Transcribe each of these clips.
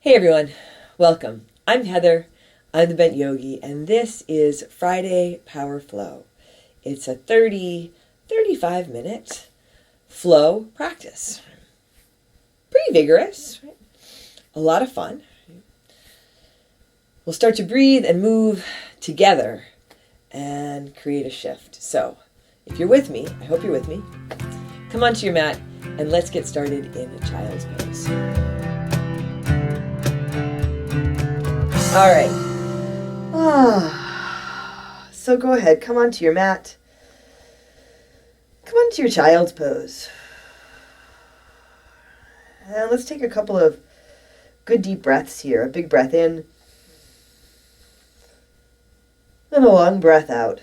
Hey everyone, welcome. I'm Heather, I'm the Bent Yogi, and this is Friday Power Flow. It's a 35 minute flow practice. Pretty vigorous, right? A lot of fun. We'll start to breathe and move together and create a shift. So, if you're with me, I hope you're with me, come onto your mat and let's get started in a child's pose. All right. So go ahead, come onto your mat. Come onto your child's pose. And let's take a couple of good deep breaths here. A big breath in. And a long breath out.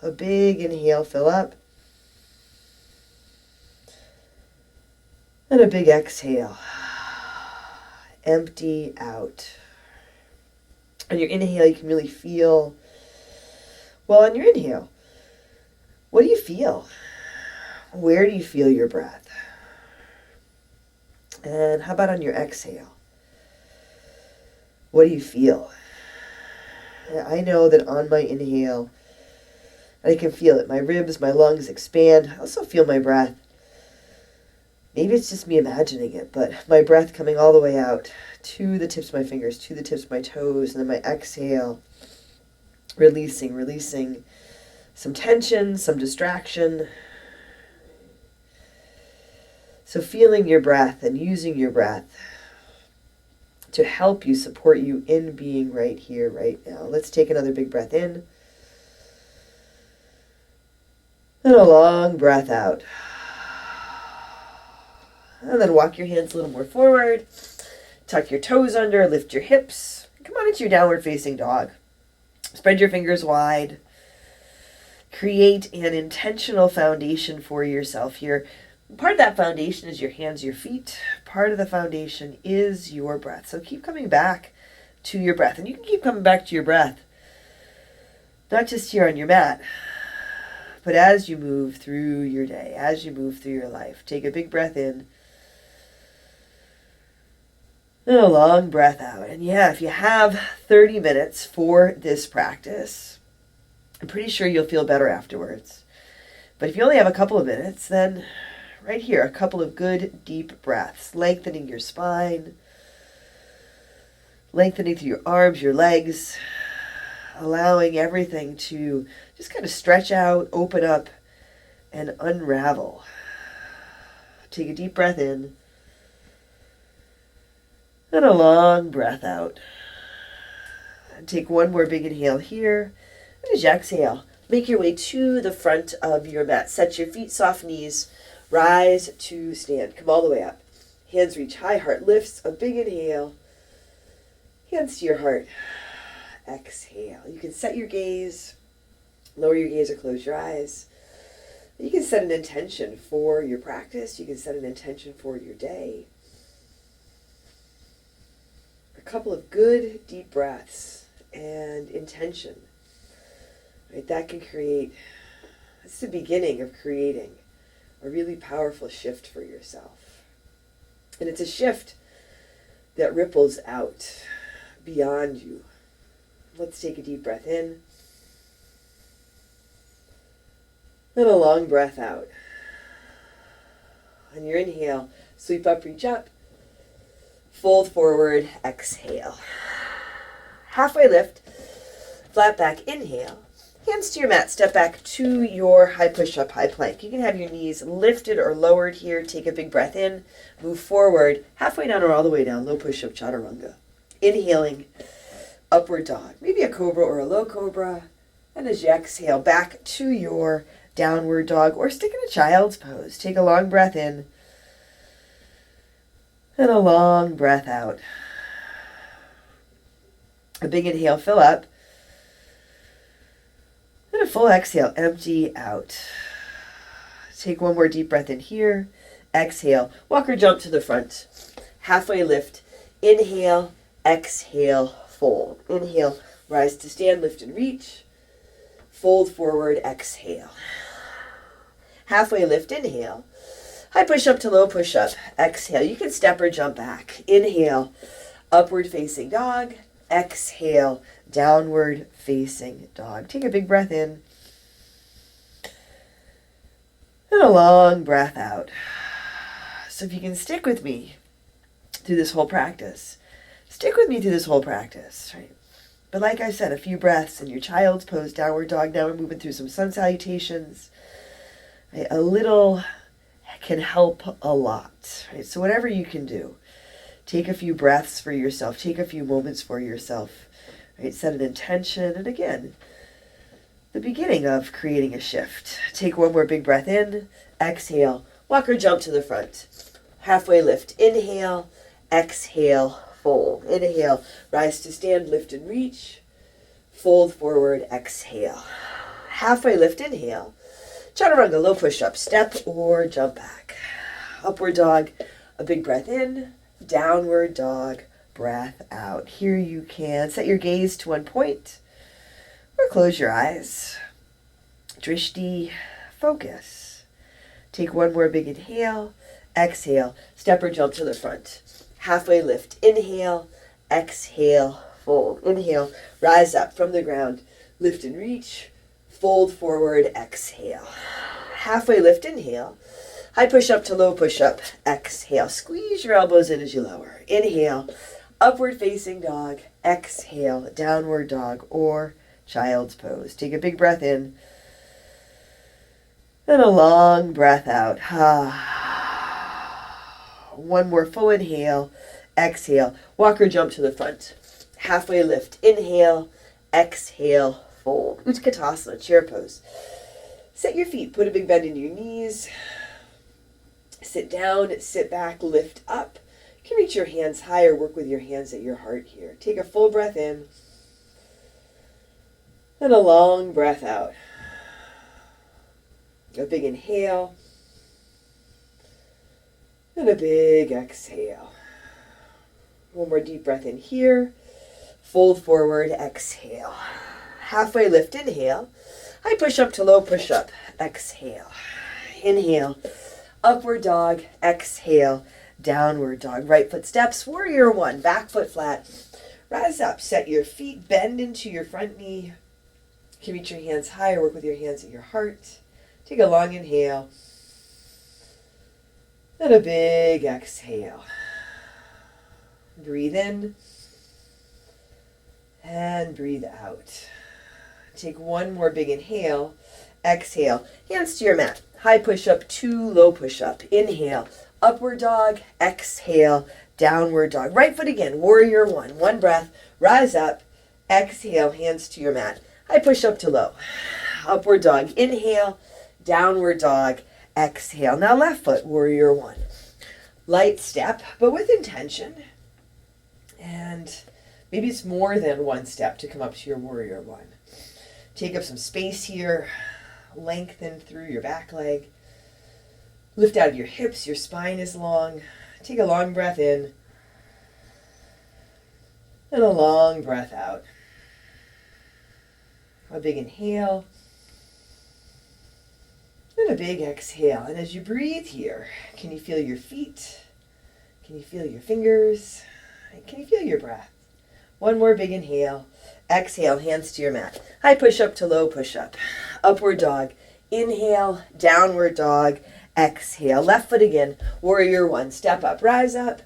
A big inhale, fill up. And a big exhale. Empty out. On your inhale, you can really feel, well, on your inhale, what do you feel? Where do you feel your breath? And how about on your exhale? What do you feel? I know that on my inhale, I can feel it. My ribs, my lungs expand. I also feel my breath. Maybe it's just me imagining it, but my breath coming all the way out to the tips of my fingers, to the tips of my toes, and then my exhale, releasing some tension, some distraction. So feeling your breath and using your breath to help you, support you in being right here, right now. Let's take another big breath in. And a long breath out. And then walk your hands a little more forward. Tuck your toes under, lift your hips. Come on into your downward facing dog. Spread your fingers wide. Create an intentional foundation for yourself here. Part of that foundation is your hands, your feet. Part of the foundation is your breath. So keep coming back to your breath. And you can keep coming back to your breath, not just here on your mat, but as you move through your day, as you move through your life. Take a big breath in. And a long breath out. And yeah, if you have 30 minutes for this practice, I'm pretty sure you'll feel better afterwards. But if you only have a couple of minutes, then right here, a couple of good deep breaths, lengthening your spine, lengthening through your arms, your legs, allowing everything to just kind of stretch out, open up, and unravel. Take a deep breath in. And a long breath out. And take one more big inhale here. And as you exhale, make your way to the front of your mat. Set your feet, soft knees, rise to stand. Come all the way up. Hands reach high, heart lifts. A big inhale. Hands to your heart. Exhale. You can set your gaze, lower your gaze or close your eyes. You can set an intention for your practice. You can set an intention for your day. A couple of good deep breaths and intention, right? That can create, that's the beginning of creating a really powerful shift for yourself. And it's a shift that ripples out beyond you. Let's take a deep breath in. And a long breath out. On your inhale, sweep up, reach up. Fold forward, exhale. Halfway lift, flat back, inhale. Hands to your mat, step back to your high push-up, high plank. You can have your knees lifted or lowered here. Take a big breath in, move forward, halfway down or all the way down, low push-up, chaturanga. Inhaling, upward dog, maybe a cobra or a low cobra. And as you exhale, back to your downward dog or stick in a child's pose. Take a long breath in. And a long breath out. A big inhale, fill up. And a full exhale, empty out. Take one more deep breath in here. Exhale, walk or jump to the front. Halfway lift. Inhale, exhale, fold. Inhale, rise to stand, lift and reach. Fold forward, exhale. Halfway lift, inhale. High push-up to low push-up. Exhale. You can step or jump back. Inhale, upward facing dog. Exhale, downward facing dog. Take a big breath in. And a long breath out. So if you can stick with me through this whole practice, right? But like I said, a few breaths in your child's pose, downward dog. Now we're moving through some sun salutations. Right? A little can help a lot. Right? So whatever you can do, take a few breaths for yourself. Take a few moments for yourself. Right? Set an intention. And again, the beginning of creating a shift. Take one more big breath in. Exhale. Walk or jump to the front. Halfway lift. Inhale. Exhale. Fold. Inhale. Rise to stand. Lift and reach. Fold forward. Exhale. Halfway lift. Inhale. Chaturanga. Low push-up. Step or jump back. Upward dog. A big breath in. Downward dog. Breath out. Here you can set your gaze to one point or close your eyes. Drishti. Focus. Take one more big inhale. Exhale. Step or jump to the front. Halfway lift. Inhale. Exhale. Fold. Inhale. Rise up from the ground. Lift and reach. Fold forward. Exhale. Halfway lift. Inhale. High push up to low push up. Exhale. Squeeze your elbows in as you lower. Inhale. Upward facing dog. Exhale. Downward dog or child's pose. Take a big breath in. And a long breath out. One more full inhale. Exhale. Walk or jump to the front. Halfway lift. Inhale. Exhale. Fold. Utkatasana. Chair pose. Set your feet. Put a big bend in your knees. Sit down. Sit back. Lift up. You can reach your hands higher. Work with your hands at your heart here. Take a full breath in. And a long breath out. A big inhale. And a big exhale. One more deep breath in here. Fold forward, exhale. Halfway lift, inhale. High push up to low push up. Exhale. Inhale. Upward dog. Exhale. Downward dog. Right foot steps. Warrior one. Back foot flat. Rise up. Set your feet. Bend into your front knee. You can reach your hands higher. Work with your hands at your heart. Take a long inhale. And a big exhale. Breathe in. And breathe out. Take one more big inhale. Exhale. Hands to your mat. High push up to low push up. Inhale. Upward dog. Exhale. Downward dog. Right foot again. Warrior one. One breath. Rise up. Exhale. Hands to your mat. High push up to low. Upward dog. Inhale. Downward dog. Exhale. Now left foot. Warrior one. Light step, but with intention. And maybe it's more than one step to come up to your warrior one. Take up some space here. Lengthen through your back leg. Lift out of your hips. Your spine is long. Take a long breath in. And a long breath out. A big inhale. And a big exhale. And as you breathe here, can you feel your feet? Can you feel your fingers? Can you feel your breath? One more big inhale. Exhale, hands to your mat. High push up to low push up. Upward dog. Inhale, downward dog. Exhale, left foot again. Warrior one. Step up, rise up.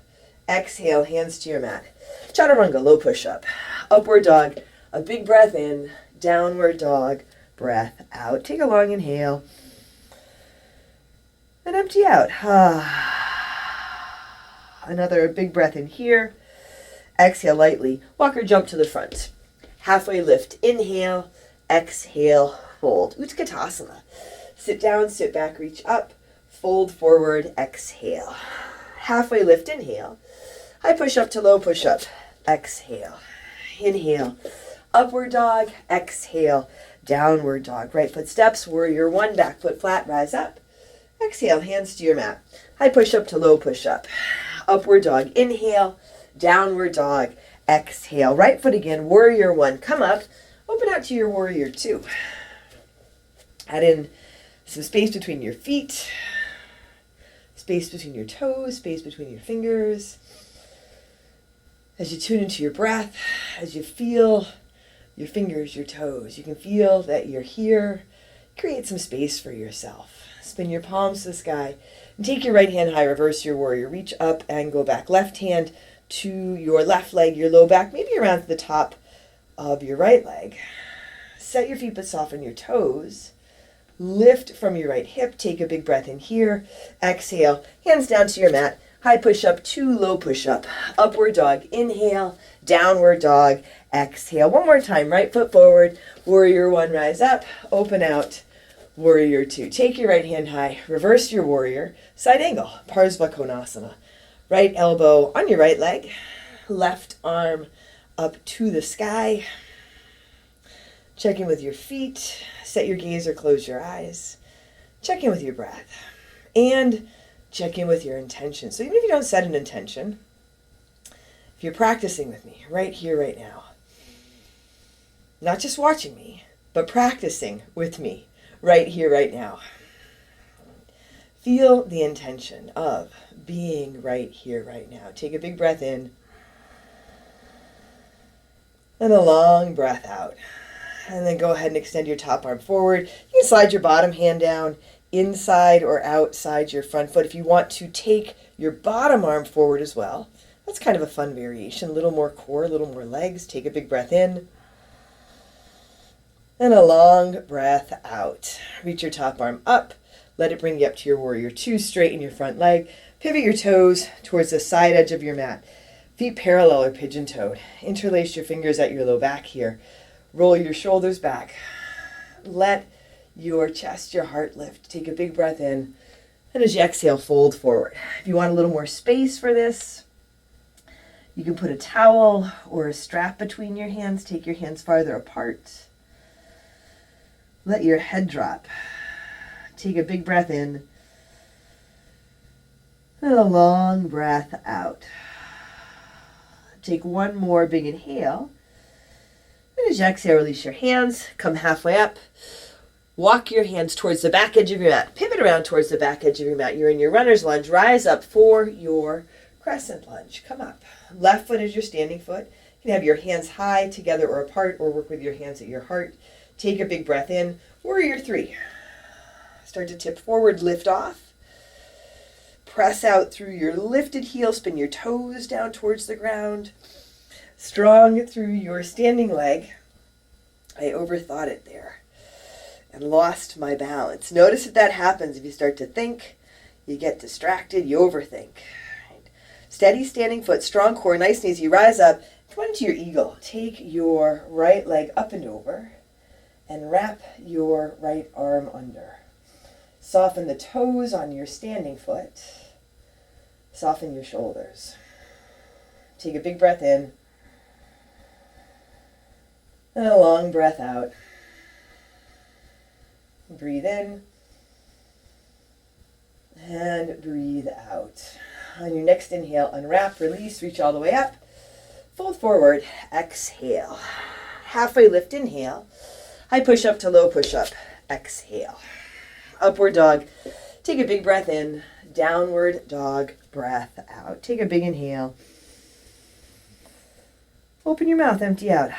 Exhale, hands to your mat. Chaturanga, low push up. Upward dog. A big breath in. Downward dog. Breath out. Take a long inhale. And empty out. Another big breath in here. Exhale lightly. Walk or jump to the front. Halfway lift. Inhale. Exhale. Fold. Utkatasana. Sit down, sit back, reach up. Fold forward. Exhale. Halfway lift. Inhale. High push up to low push up. Exhale. Inhale. Upward dog. Exhale. Downward dog. Right foot steps. Warrior one. Back foot flat. Rise up. Exhale, hands to your mat. High push up to low push up. Upward dog. Inhale. Downward dog. Exhale. Right foot again. Warrior one. Come up. Open out to your warrior two. Add in some space between your feet. Space between your toes, space between your fingers. As you tune into your breath, as you feel your fingers, your toes, you can feel that you're here. Create some space for yourself. Spin your palms to the sky and take your right hand high, reverse your warrior. Reach up and go back. Left hand to your left leg, your low back, maybe around to the top of your right leg. Set your feet but soften your toes. Lift from your right hip. Take a big breath in here. Exhale. Hands down to your mat. High push-up to low push-up. Upward dog. Inhale. Downward dog. Exhale. One more time. Right foot forward. Warrior one. Rise up. Open out. Warrior two. Take your right hand high. Reverse your warrior. Side angle. Parsva Konasana. Right elbow on your right leg. Left arm up to the sky. Check in with your feet. Set your gaze or close your eyes. Check in with your breath. And check in with your intention. So even if you don't set an intention, if you're practicing with me right here, right now, not just watching me, but practicing with me right here, right now, feel the intention of being right here, right now. Take a big breath in and a long breath out. And then go ahead and extend your top arm forward. You can slide your bottom hand down inside or outside your front foot. If you want to take your bottom arm forward as well, that's kind of a fun variation. A little more core, a little more legs. Take a big breath in. And a long breath out. Reach your top arm up. Let it bring you up to your warrior two. Straighten your front leg. Pivot your toes towards the side edge of your mat. Feet parallel or pigeon-toed. Interlace your fingers at your low back here. Roll your shoulders back. Let your chest, your heart lift. Take a big breath in. And as you exhale, fold forward. If you want a little more space for this, you can put a towel or a strap between your hands. Take your hands farther apart. Let your head drop. Take a big breath in. And a long breath out. Take one more big inhale. And as you exhale, release your hands. Come halfway up. Walk your hands towards the back edge of your mat. Pivot around towards the back edge of your mat. You're in your runner's lunge. Rise up for your crescent lunge. Come up. Left foot is your standing foot. You can have your hands high together or apart, or work with your hands at your heart. Take a big breath in. Warrior three. Start to tip forward, lift off. Press out through your lifted heel. Spin your toes down towards the ground. Strong through your standing leg. I overthought it there and lost my balance. Notice that happens if you start to think, you get distracted, you overthink. Steady standing foot, strong core, nice knees. You rise up, come into your eagle. Take your right leg up and over and wrap your right arm under. Soften the toes on your standing foot. Soften your shoulders. Take a big breath in. And a long breath out. Breathe in. And breathe out. On your next inhale, unwrap, release, reach all the way up. Fold forward, exhale. Halfway lift, inhale. High push up to low push up, exhale. Upward dog, take a big breath in. Downward dog, breath out. Take a big inhale. Open your mouth, empty out.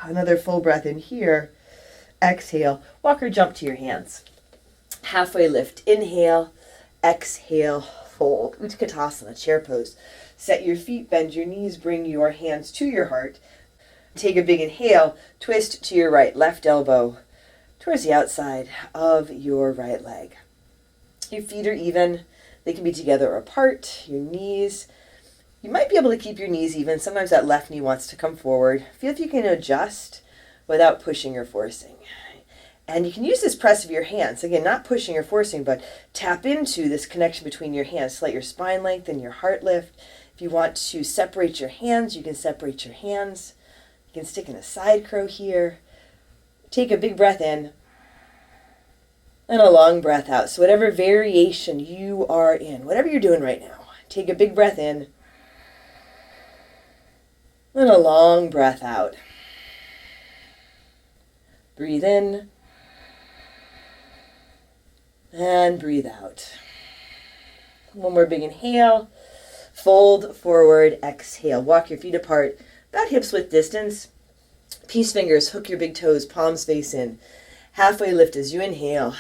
Another full breath in here. Exhale. Walk or jump to your hands. Halfway lift. Inhale. Exhale. Fold. Utkatasana, chair pose. Set your feet, bend your knees, bring your hands to your heart. Take a big inhale. Twist to your right. Left elbow towards the outside of your right leg. Your feet are even. They can be together or apart. Your knees. You might be able to keep your knees even. Sometimes that left knee wants to come forward. Feel if you can adjust without pushing or forcing. And you can use this press of your hands. Again, not pushing or forcing, but tap into this connection between your hands. Let your spine lengthen, your heart lift. If you want to separate your hands, you can separate your hands. You can stick in a side crow here. Take a big breath in. And a long breath out. So whatever variation you are in, whatever you're doing right now, take a big breath in. And a long breath out. Breathe in. And breathe out. One more big inhale. Fold forward, exhale. Walk your feet apart, about hips width distance. Peace fingers, hook your big toes, palms face in. Halfway lift as you inhale.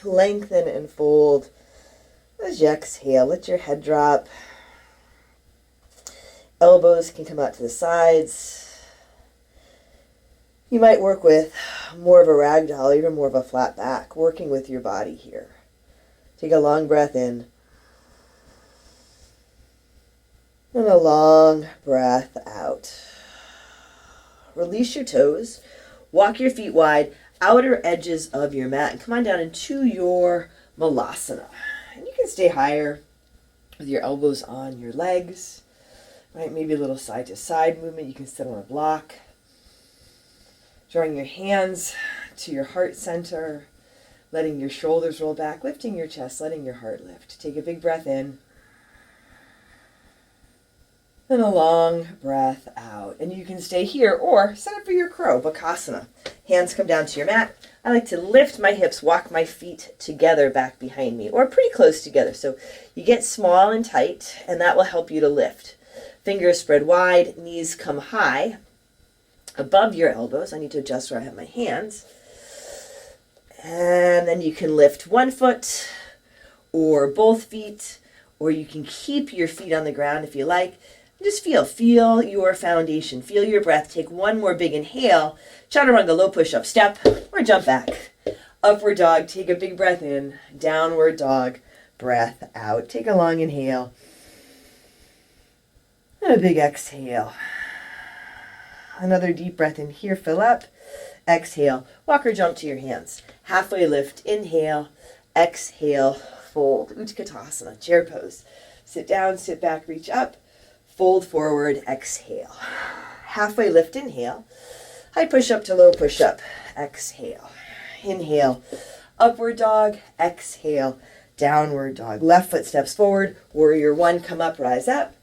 Lengthen and fold. As you exhale, let your head drop. Elbows can come out to the sides. You might work with more of a ragdoll, even more of a flat back, working with your body here. Take a long breath in. And a long breath out. Release your toes. Walk your feet wide, outer edges of your mat, and come on down into your malasana. And you can stay higher with your elbows on your legs. Right, maybe a little side to side movement. You can sit on a block. Drawing your hands to your heart center, letting your shoulders roll back, lifting your chest, letting your heart lift. Take a big breath in. And a long breath out. And you can stay here or set up for your crow, Bakasana. Hands come down to your mat. I like to lift my hips, walk my feet together back behind me, or pretty close together. So you get small and tight, and that will help you to lift. Fingers spread wide, knees come high above your elbows. I need to adjust where I have my hands. And then you can lift one foot or both feet, or you can keep your feet on the ground if you like. Just feel your foundation, feel your breath. Take one more big inhale, chaturanga, low push-up, step, or jump back. Upward dog, take a big breath in, downward dog, breath out. Take a long inhale, and a big exhale. Another deep breath in here, fill up, exhale, walk or jump to your hands. Halfway lift, inhale, exhale, fold, Utkatasana, chair pose. Sit down, sit back, reach up. Fold forward, exhale. Halfway lift, inhale. High push-up to low push-up, exhale. Inhale, upward dog, exhale, downward dog. Left foot steps forward, warrior one, come up, rise up.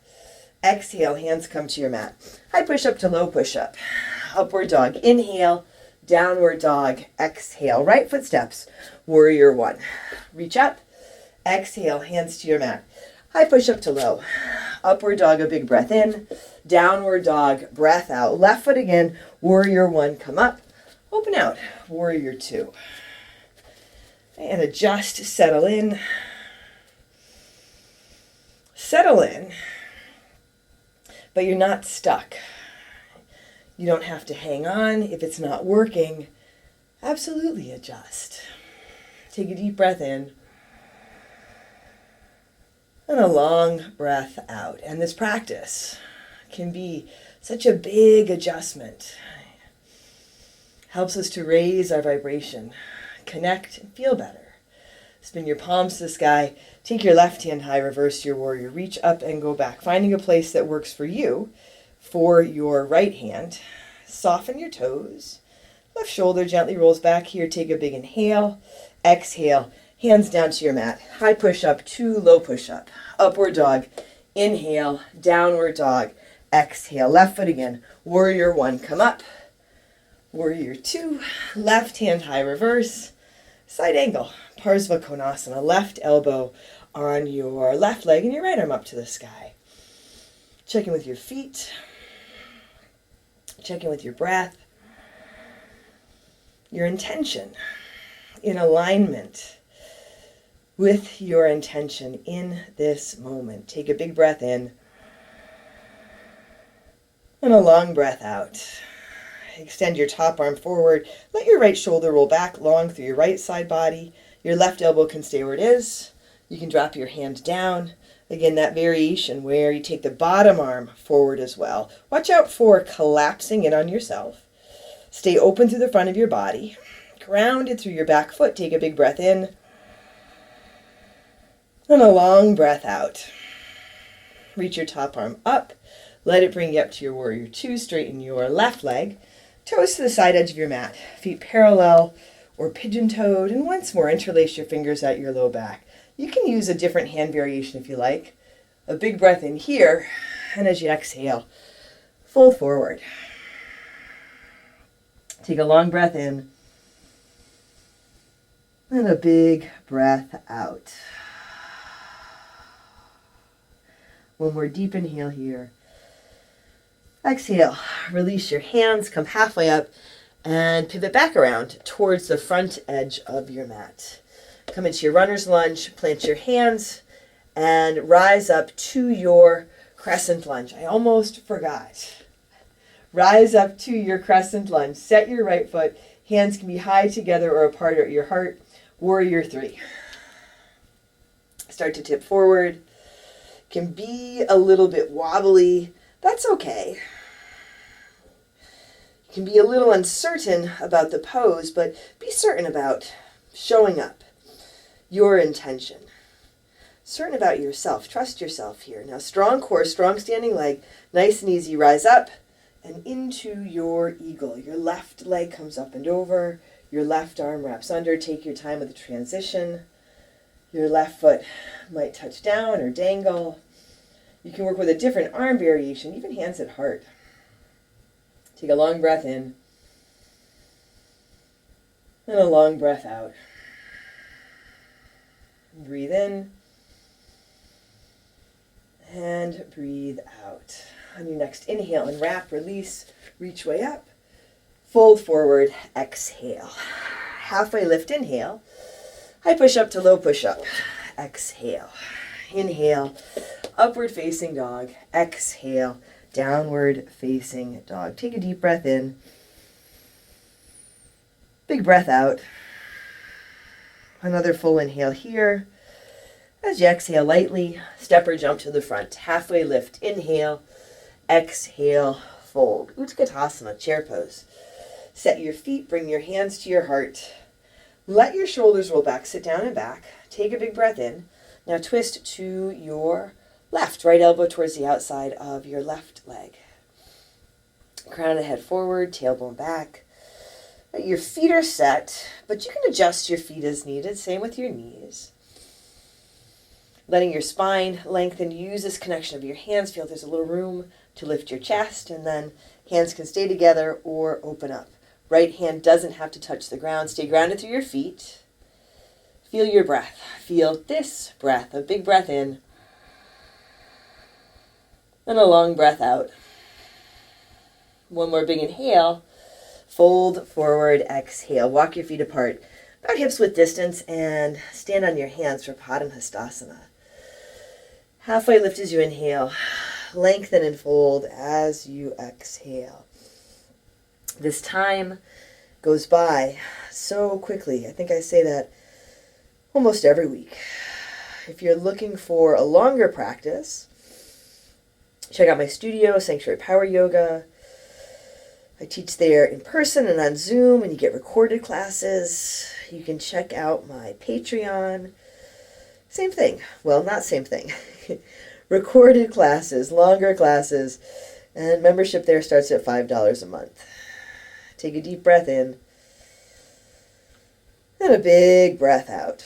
Exhale, hands come to your mat. High push-up to low push-up, upward dog. Inhale, downward dog, exhale. Right foot steps, warrior one. Reach up, exhale, hands to your mat. High push-up to low. Upward dog, a big breath in. Downward dog, breath out. Left foot again, warrior one, come up. Open out, warrior two. And adjust, settle in. Settle in. But you're not stuck. You don't have to hang on. If it's not working, absolutely adjust. Take a deep breath in. And a long breath out. And this practice can be such a big adjustment. Helps us to raise our vibration, connect, and feel better. Spin your palms to the sky. Take your left hand high, reverse your warrior. Reach up and go back, finding a place that works for you for your right hand. Soften your toes. Left shoulder gently rolls back here. Take a big inhale. Exhale. Hands down to your mat. High push-up to low push-up. Upward dog. Inhale. Downward dog. Exhale. Left foot again. Warrior one. Come up. Warrior two. Left hand high. Reverse. Side angle. Parsva Konasana. Left elbow on your left leg and your right arm up to the sky. Check in with your feet. Check in with your breath. Your intention. In alignment with your intention in this moment. Take a big breath in and a long breath out. Extend your top arm forward. Let your right shoulder roll back long through your right side body. Your left elbow can stay where it is. You can drop your hand down. Again, that variation where you take the bottom arm forward as well. Watch out for collapsing in on yourself. Stay open through the front of your body. Grounded through your back foot. Take a big breath in. And a long breath out. Reach your top arm up. Let it bring you up to your warrior two. Straighten your left leg. Toes to the side edge of your mat. Feet parallel or pigeon-toed. And once more, interlace your fingers at your low back. You can use a different hand variation if you like. A big breath in here. And as you exhale, fold forward. Take a long breath in. And a big breath out. One more deep inhale here. Exhale. Release your hands, come halfway up, and pivot back around towards the front edge of your mat. Come into your runner's lunge, plant your hands, and rise up to your crescent lunge. I almost forgot. Rise up to your crescent lunge. Set your right foot. Hands can be high together or apart at your heart. Warrior 3. Start to tip forward. Can be a little bit wobbly. That's okay. You can be a little uncertain about the pose, but be certain about showing up. Your intention. Certain about yourself. Trust yourself here. Now, strong core, strong standing leg. Nice and easy. Rise up and into your eagle. Your left leg comes up and over. Your left arm wraps under. Take your time with the transition. Your left foot might touch down or dangle. You can work with a different arm variation, even hands at heart. Take a long breath in and a long breath out. Breathe in and breathe out. On your next inhale, unwrap, release, reach way up. Fold forward, exhale. Halfway lift, inhale. High push up to low push up. Exhale. Inhale, upward facing dog. Exhale, downward facing dog. Take a deep breath in. Big breath out. Another full inhale here. As you exhale lightly, step or jump to the front. Halfway lift, inhale. Exhale, fold. Utkatasana, chair pose. Set your feet, bring your hands to your heart. Let your shoulders roll back, sit down and back. Take a big breath in. Now twist to your left, right elbow towards the outside of your left leg. Crown of the head forward, tailbone back. Your feet are set, but you can adjust your feet as needed. Same with your knees. Letting your spine lengthen. Use this connection of your hands. Feel there's a little room to lift your chest, and then hands can stay together or open up. Right hand doesn't have to touch the ground. Stay grounded through your feet. Feel your breath. Feel this breath. A big breath in and a long breath out. One more big inhale. Fold forward, exhale. Walk your feet apart, about hips width distance, and stand on your hands for Padangusthasana. Halfway lift as you inhale. Lengthen and fold as you exhale. This time goes by so quickly. I think I say that almost every week. If you're looking for a longer practice, check out my studio, Sanctuary Power Yoga. I teach there in person and on Zoom, and you get recorded classes. You can check out my Patreon. Same thing. Well, not same thing. Recorded classes, longer classes, and membership there starts at $5 a month. Take a deep breath in and a big breath out.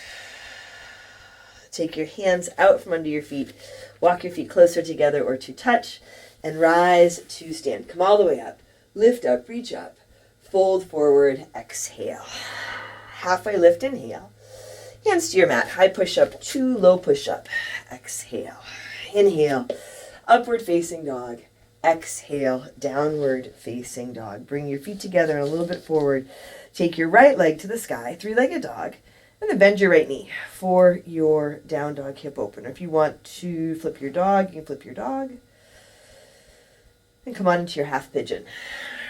Take your hands out from under your feet. Walk your feet closer together or to touch, and rise to stand. Come all the way up. Lift up, reach up. Fold forward, exhale. Halfway lift, inhale. Hands to your mat. High push up to low push up. Exhale. Inhale. Upward facing dog. Exhale. Downward facing dog. Bring your feet together and a little bit forward. Take your right leg to the sky. Three-legged dog. And then bend your right knee for your down dog hip opener. If you want to flip your dog, you can flip your dog. And come on into your half pigeon.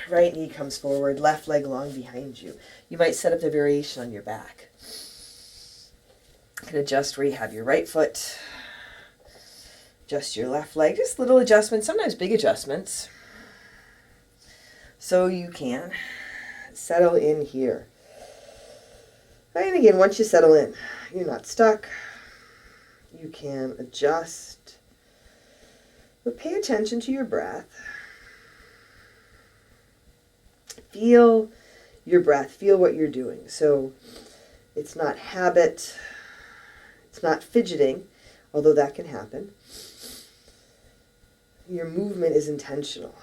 Right knee comes forward, left leg long behind you. You might set up the variation on your back. You can adjust where you have your right foot. Adjust your left leg. Just little adjustments, sometimes big adjustments. So you can settle in here. And again, once you settle in, you're not stuck. You can adjust. But pay attention to your breath. Feel your breath. Feel what you're doing. So it's not habit. It's not fidgeting, although that can happen. Your movement is intentional.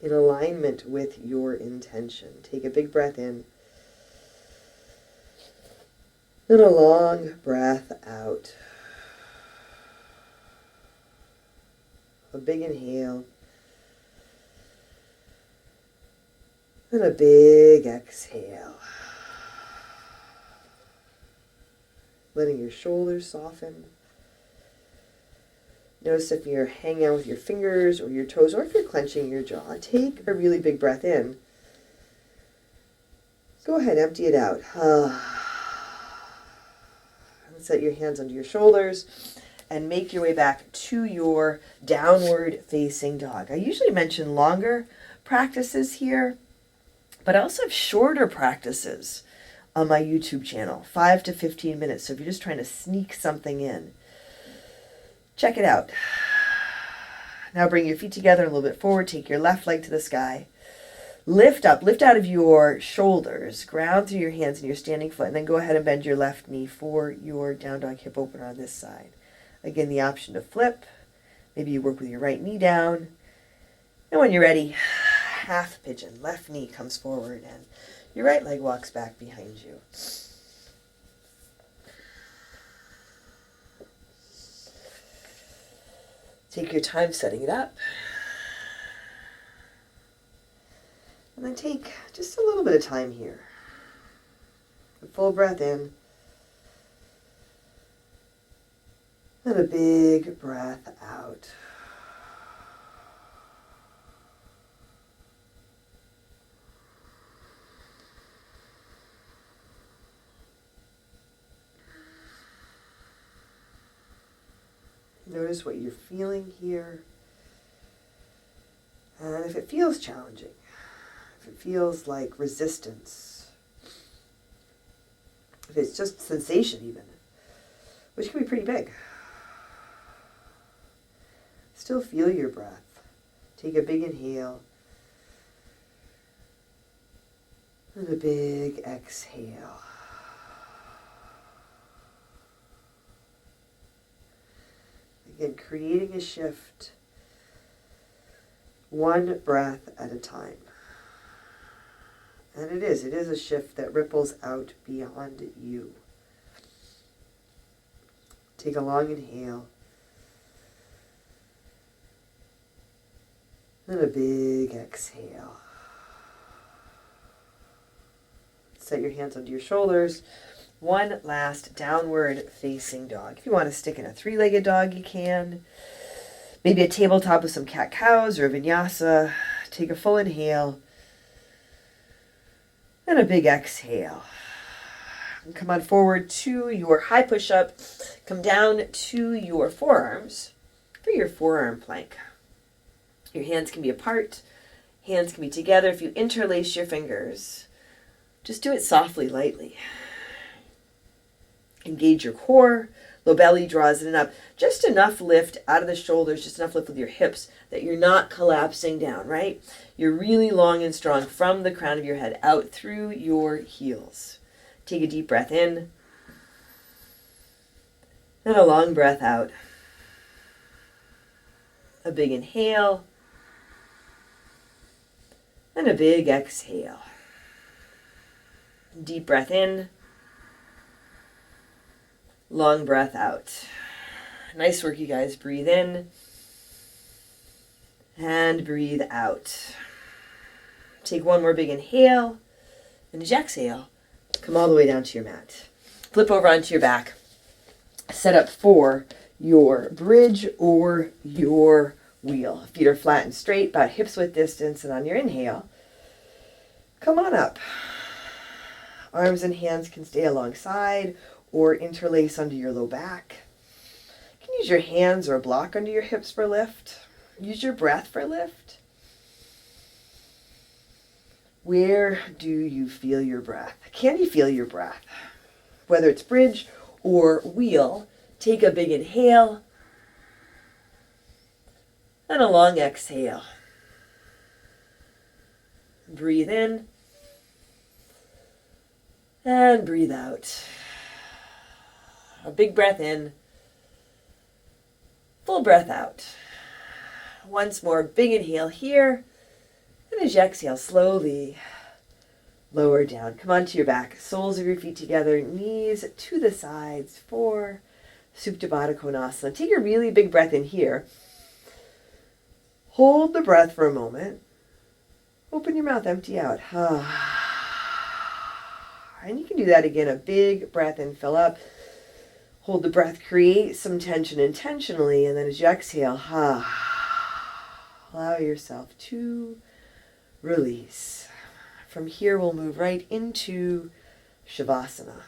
In alignment with your intention. Take a big breath in And a long breath out. A big inhale. And a big exhale. Letting your shoulders soften. Notice if you're hanging out with your fingers or your toes, or if you're clenching your jaw, take a really big breath in. Go ahead, empty it out. Set your hands under your shoulders and make your way back to your downward facing dog. I usually mention longer practices here, but I also have shorter practices on my YouTube channel, 5 to 15 minutes. So if you're just trying to sneak something in, check it out. Now bring your feet together a little bit forward. Take your left leg to the sky. Lift up, lift out of your shoulders, ground through your hands and your standing foot, and then go ahead and bend your left knee for your down dog hip opener on this side. Again, the option to flip. Maybe you work with your right knee down. And when you're ready, half pigeon. Left knee comes forward and your right leg walks back behind you. Take your time setting it up. And then take just a little bit of time here. A full breath in. And a big breath out. Notice what you're feeling here. And if it feels challenging, if it feels like resistance, if it's just sensation even, which can be pretty big, still feel your breath. Take a big inhale and a big exhale. Again, creating a shift, one breath at a time. And it is a shift that ripples out beyond you. Take a long inhale. And a big exhale. Set your hands under your shoulders. One last downward facing dog. If you want to stick in a three-legged dog, you can. Maybe a tabletop with some cat-cows or a vinyasa. Take a full inhale. And a big exhale. And come on forward to your high push-up. Come down to your forearms for your forearm plank. Your hands can be apart. Hands can be together. If you interlace your fingers, just do it softly, lightly. Engage your core. Low belly draws it up. Just enough lift out of the shoulders, just enough lift with your hips that you're not collapsing down, right? You're really long and strong from the crown of your head out through your heels. Take a deep breath in. And a long breath out. A big inhale. And a big exhale. Deep breath in. Long breath out. Nice work, you guys. Breathe in. And breathe out. Take one more big inhale. And as you exhale, come all the way down to your mat. Flip over onto your back. Set up for your bridge or your wheel. Feet are flat and straight, about hips width distance. And on your inhale, come on up. Arms and hands can stay alongside or interlace under your low back. You can use your hands or a block under your hips for lift. Use your breath for lift. Where do you feel your breath? Can you feel your breath? Whether it's bridge or wheel, take a big inhale and a long exhale. Breathe in and breathe out. A big breath in, full breath out. Once more, big inhale here, and as you exhale, slowly Lower down. Come onto your back. Soles of your feet together. Knees to the sides for Supta Baddha Konasana. Take a really big breath in here. Hold the breath for a moment. Open your mouth. Empty out. And you can do that again. A big breath in. Fill up. Hold the breath. Create some tension intentionally. And then as you exhale, allow yourself to release. From here, we'll move right into Shavasana.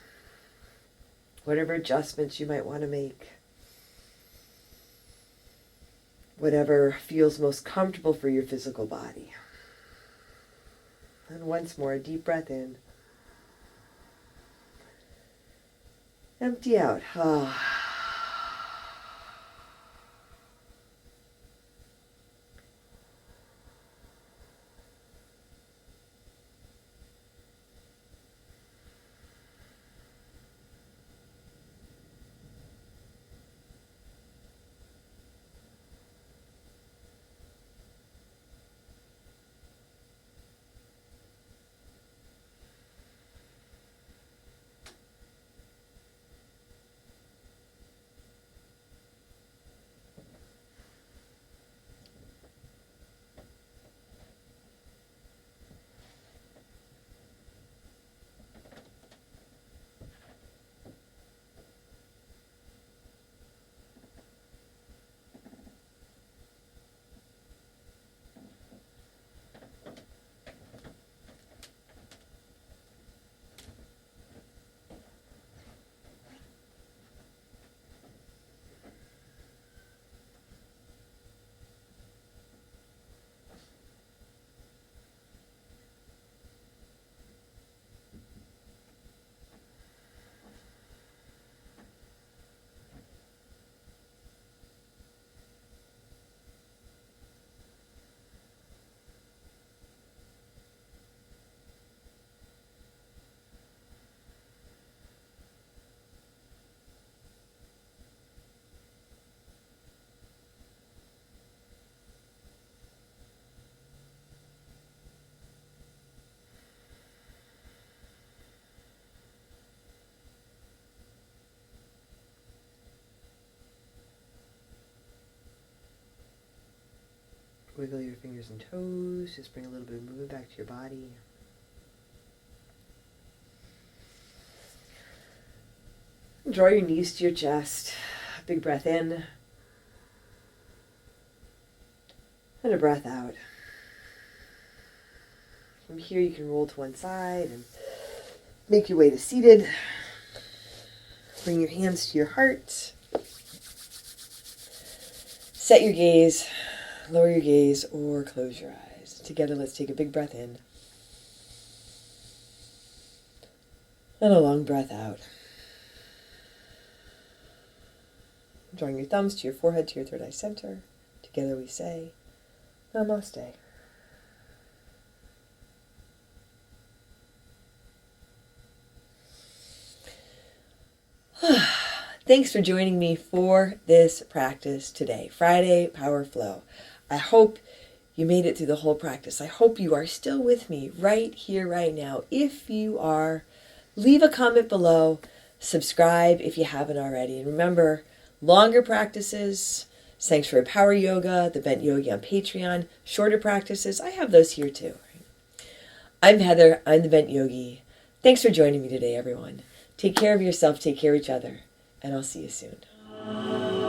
Whatever adjustments you might want to make. Whatever feels most comfortable for your physical body. And once more, a deep breath in. Empty out. Wiggle your fingers and toes. Just bring a little bit of movement back to your body. Draw your knees to your chest. Big breath in. And a breath out. From here you can roll to one side and make your way to seated. Bring your hands to your heart. Set your gaze. Lower your gaze or close your eyes. Together, let's take a big breath in. And a long breath out. Drawing your thumbs to your forehead, to your third eye center. Together we say, Namaste. Thanks for joining me for this practice today, Friday Power Flow. I hope you made it through the whole practice. I hope you are still with me right here, right now. If you are, leave a comment below, subscribe if you haven't already. And remember, longer practices, Sanctuary Power Yoga, the Bent Yogi on Patreon, shorter practices, I have those here too. I'm Heather, I'm the Bent Yogi. Thanks for joining me today, everyone. Take care of yourself, take care of each other, and I'll see you soon.